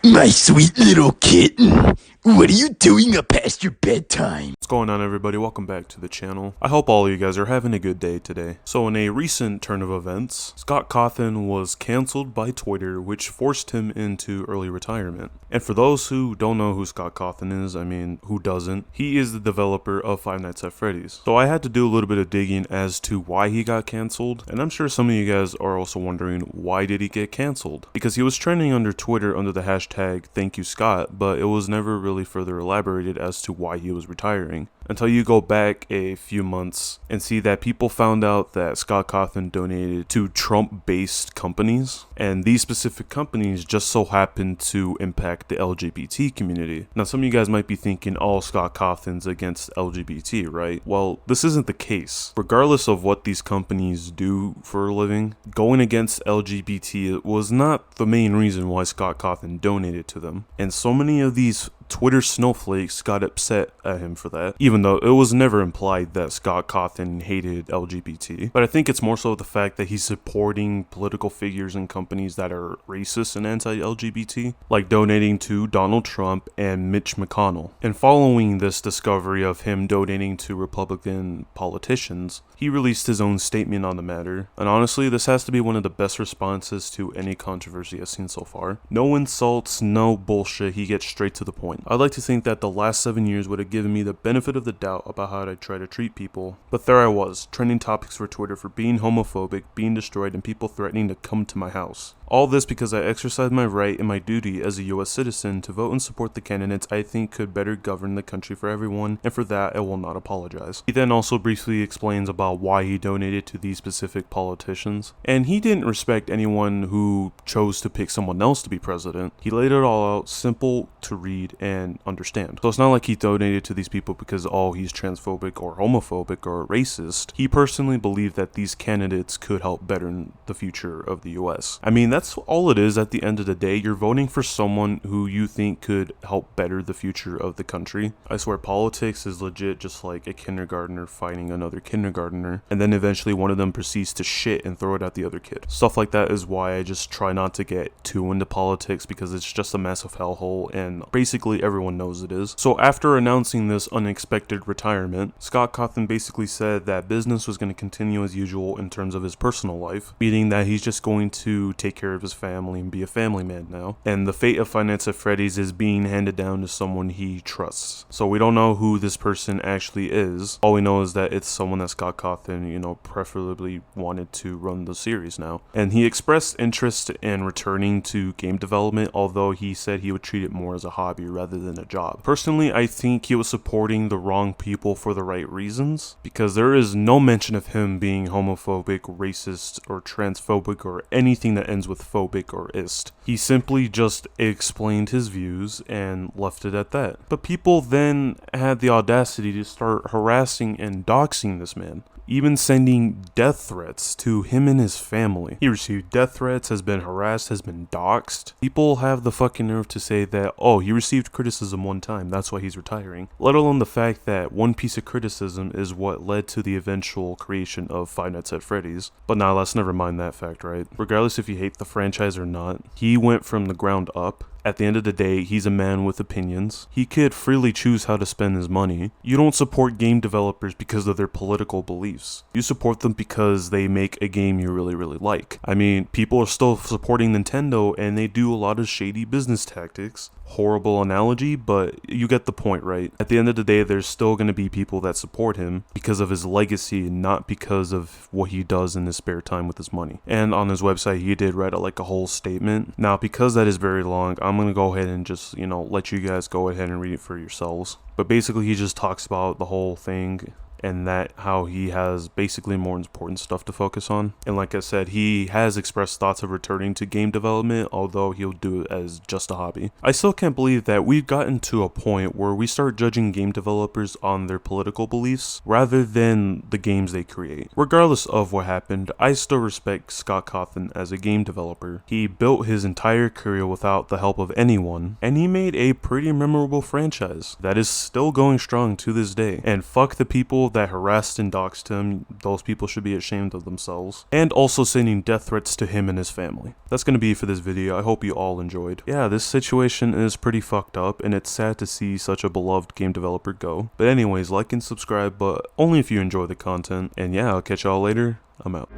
My sweet little kitten, what are you doing up past your bedtime? What's going on, everybody? Welcome back to the channel. I hope all of you guys are having a good day today. So in a recent turn of events, Scott Cawthon was cancelled by Twitter, which forced him into early retirement. And for those who don't know who Scott Cawthon is, I mean, who doesn't? He is the developer of Five Nights at Freddy's. So I had to do a little bit of digging as to why he got cancelled, and I'm sure some of you guys are also wondering, why did he get cancelled? Because he was trending under Twitter under the hashtag #ThankYouScott, but it was never really further elaborated as to why he was retiring. Until you go back a few months and see that people found out that Scott Cawthon donated to Trump-based companies, and these specific companies just so happened to impact the LGBT community. Now, some of you guys might be thinking, oh, Scott Cawthon's against LGBT, right? Well, this isn't the case. Regardless of what these companies do for a living, going against LGBT was not the main reason why Scott Cawthon donated to them. And so many of these Twitter snowflakes got upset at him for that, even though it was never implied that Scott Cawthon hated LGBT. But I think it's more so the fact that he's supporting political figures and companies that are racist and anti-LGBT, like donating to Donald Trump and Mitch McConnell. And following this discovery of him donating to Republican politicians, he released his own statement on the matter. And honestly, this has to be one of the best responses to any controversy I've seen so far. No insults, no bullshit, he gets straight to the point. I'd like to think that the last 7 years would have given me the benefit of the doubt about how I try to treat people. But there I was, trending topics for Twitter for being homophobic, being destroyed, and people threatening to come to my house. All this because I exercised my right and my duty as a US citizen to vote and support the candidates I think could better govern the country for everyone, and for that I will not apologize. He then also briefly explains about why he donated to these specific politicians, and he didn't respect anyone who chose to pick someone else to be president. He laid it all out, simple to read and understand. So it's not like he donated to these people because, oh, he's transphobic or homophobic or racist. He personally believed that these candidates could help better the future of the US. I mean, that's all it is at the end of the day. You're voting for someone who you think could help better the future of the country. I swear, politics is legit just like a kindergartner fighting another kindergartner, and then eventually one of them proceeds to shit and throw it at the other kid. Stuff like that is why I just try not to get too into politics, because it's just a massive hellhole, and basically everyone knows it is. So after announcing this unexpected retirement, Scott Cawthon basically said that business was going to continue as usual in terms of his personal life, meaning that he's just going to take care of his family and be a family man now. And the fate of Five Nights at Freddy's is being handed down to someone he trusts. So we don't know who this person actually is. All we know is that it's someone that Scott Cawthon, preferably wanted to run the series now. And he expressed interest in returning to game development, although he said he would treat it more as a hobby rather than a job. Personally, I think he was supporting the wrong people for the right reasons, because there is no mention of him being homophobic, racist, or transphobic, or anything that ends with phobic or ist. He simply just explained his views and left it at that. But people then had the audacity to start harassing and doxing this man, even sending death threats to him and his family. He received death threats, has been harassed, has been doxed. People have the fucking nerve to say that, oh, he received criticism one time, that's why he's retiring. Let alone the fact that one piece of criticism is what led to the eventual creation of Five Nights at Freddy's. But now let's never mind that fact, right? Regardless if you hate the franchise or not, he went from the ground up. At the end of the day, he's a man with opinions. He could freely choose how to spend his money. You don't support game developers because of their political beliefs. You support them because they make a game you really, really like. I mean, people are still supporting Nintendo, and they do a lot of shady business tactics. Horrible analogy, but you get the point, right? At the end of the day, there's still going to be people that support him because of his legacy, not because of what he does in his spare time with his money. And on his website, he did write a whole statement. Now, because that is very long, I'm going to go ahead and just, let you guys go ahead and read it for yourselves. But basically, he just talks about the whole thing, and that how he has basically more important stuff to focus on. And like I said, he has expressed thoughts of returning to game development, although he'll do it as just a hobby. I still can't believe that we've gotten to a point where we start judging game developers on their political beliefs rather than the games they create. Regardless of what happened, I still respect Scott Cawthon as a game developer. He built his entire career without the help of anyone, and he made a pretty memorable franchise that is still going strong to this day. And fuck the people that harassed and doxed him. Those people should be ashamed of themselves. And also sending death threats to him and his family. That's gonna be for this video. I hope you all enjoyed. Yeah, this situation is pretty fucked up, and it's sad to see such a beloved game developer go. But anyways, like and subscribe, but only if you enjoy the content. And yeah, I'll catch y'all later. I'm out.